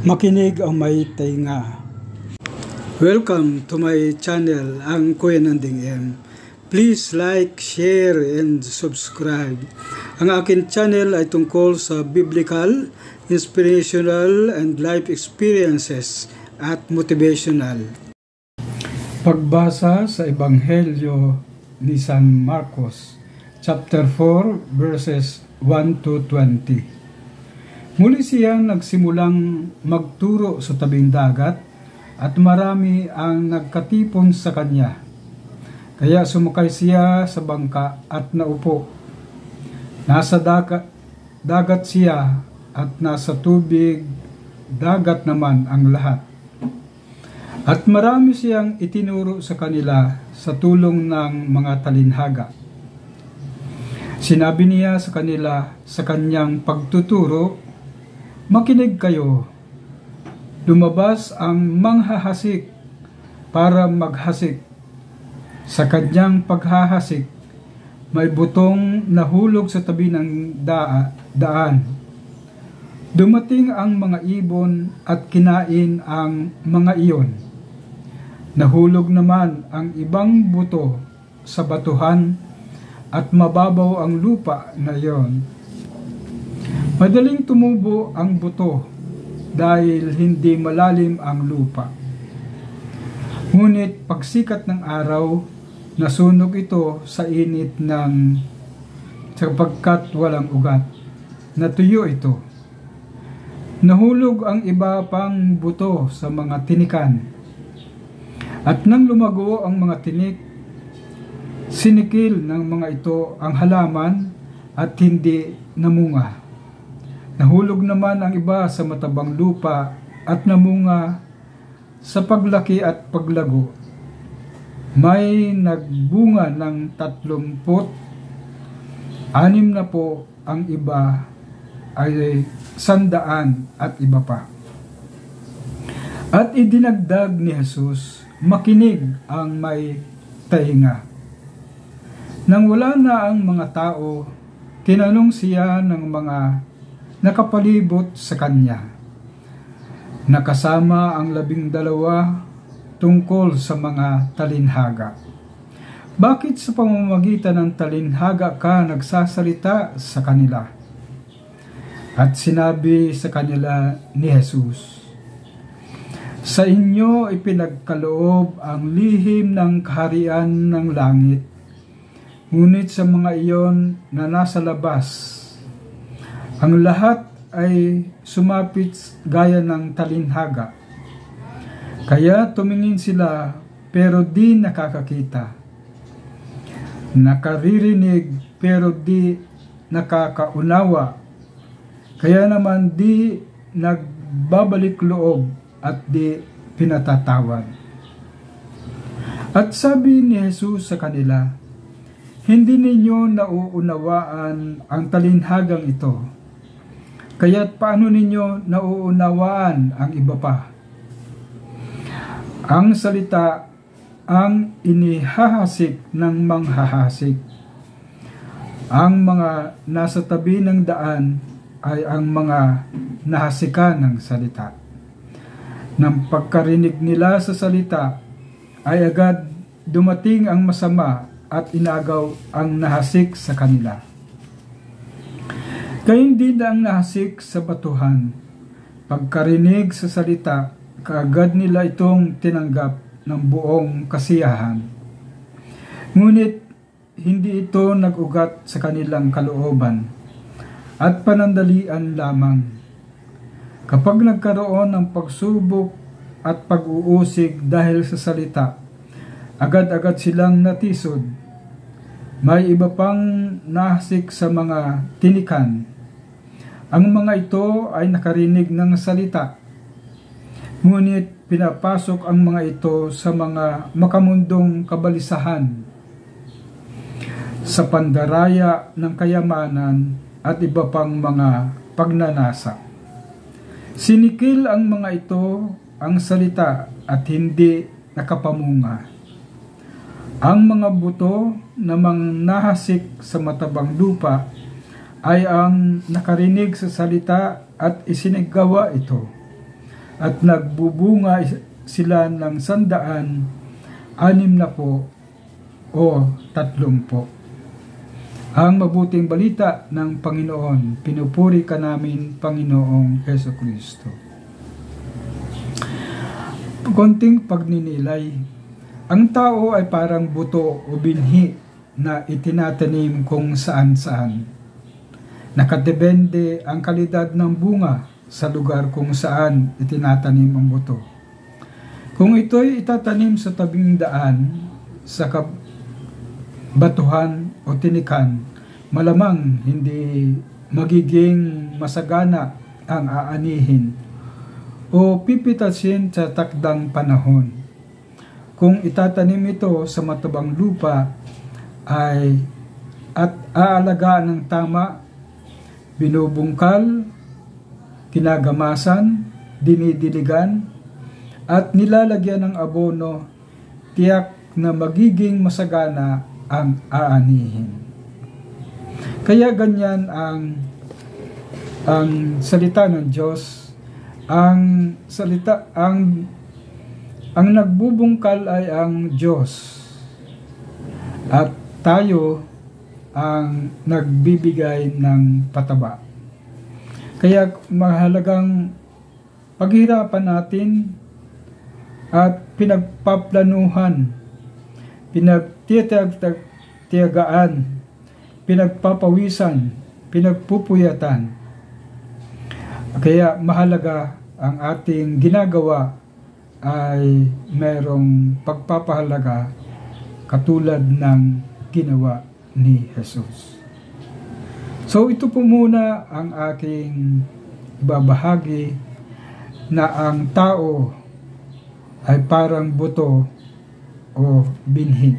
Makinig ang may tainga. Welcome to my channel, ang Kuya Nanding M. Please like, share, and subscribe. Ang akin channel ay tungkol sa biblical, inspirational, and life experiences at motivational. Pagbasa sa Ebanghelyo ni San Marcos, chapter 4, verses 1 to 20. Muli siyang nagsimulang magturo sa tabing dagat at marami ang nagkatipon sa kanya. Kaya sumakay siya sa bangka at naupo. Nasa dagat siya at nasa tubig dagat naman ang lahat. At marami siyang itinuro sa kanila sa tulong ng mga talinhaga. Sinabi niya sa kanila sa kanyang pagtuturo, "Makinig kayo, lumabas ang manghahasik para maghasik. Sa kanyang paghahasik, may butong nahulog sa tabi ng daan. Dumating ang mga ibon at kinain ang mga iyon. Nahulog naman ang ibang buto sa batuhan at mababaw ang lupa na iyon. Madaling tumubo ang buto dahil hindi malalim ang lupa. Ngunit pagsikat ng araw, nasunog ito sa init sapagkat walang ugat. Natuyo ito. Nahulog ang iba pang buto sa mga tinikan. At nang lumago ang mga tinik, sinikil ng mga ito ang halaman at hindi namunga. Nahulog naman ang iba sa matabang lupa at namunga sa paglaki at paglago. May nagbunga ng 30, 60 ang iba ay 100 at iba pa. At idinagdag ni Jesus, "Makinig ang may tainga." Nang wala na ang mga tao, tinanong siya ng mga nakapalibot sa kanya. Nakasama ang 12 tungkol sa mga talinhaga. Bakit sa pamamagitan ng talinhaga ka nagsasalita sa kanila? At sinabi sa kanila ni Jesus, "Sa inyo ipinagkaloob ang lihim ng kaharian ng langit, ngunit sa mga iyon na nasa labas, ang lahat ay sumapit gaya ng talinhaga. Kaya tumingin sila pero di nakakakita. Nakaririnig pero di nakakaunawa. Kaya naman di nagbabalik loob at di pinatatawad." At sabi ni Jesus sa kanila, "Hindi ninyo nauunawaan ang talinhagang ito. Kaya't paano ninyo nauunawaan ang iba pa? Ang salita ang inihahasik ng manghahasik. Ang mga nasa tabi ng daan ay ang mga nahasikan ng salita. Nang pagkarinig nila sa salita, ay agad dumating ang masama at inagaw ang nahasik sa kanila. Kaya hindi na ang nahasik sa batuhan. Pagkarinig sa salita, kaagad nila itong tinanggap ng buong kasiyahan. Ngunit hindi ito nag-ugat sa kanilang kalooban at panandalian lamang. Kapag nagkaroon ng pagsubok at pag-uusig dahil sa salita, agad-agad silang natisod. May iba pang nahasik sa mga tinikan. Ang mga ito ay nakarinig ng salita, ngunit pinapasok ang mga ito sa mga makamundong kabalisahan, sa pandaraya ng kayamanan at iba pang mga pagnanasa. Sinikil ang mga ito ang salita at hindi nakapamunga. Ang mga buto namang nahasik sa matabang lupa ay ang nakarinig sa salita at isinagawa ito. at nagbubunga sila ng 160 o 30. Ang mabuting balita ng Panginoon. Pinupuri ka namin, Panginoong Jesucristo. Konting pagninilay. Ang tao ay parang buto o binhi na itinatanim kung saan-saan. Nakadepende ang kalidad ng bunga sa lugar kung saan itinatanim ang buto. Kung ito'y itatanim sa tabing daan, sa batuhan o tinikan, malamang hindi magiging masagana ang aanihin o pipitasin sa takdang panahon. Kung itatanim ito sa matabang lupa at aalagaan ng tama, binubungkal, kinagamasan, dinidiligan, at nilalagyan ng abono, tiyak na magiging masagana ang aanihin. Kaya ganyan ang salita ng Diyos. Ang nagbubungkal ay ang Diyos. At tayo ang nagbibigay ng pataba. Kaya mahalagang paghirapan natin at pinagpaplanuhan, pinagtitiyagaan, pinagpapawisan, pinagpupuyatan. Kaya mahalaga ang ating ginagawa ay merong pagpapahalaga katulad ng ginawa ni Jesus. So ito po muna ang aking ibabahagi na ang tao ay parang buto o binhi.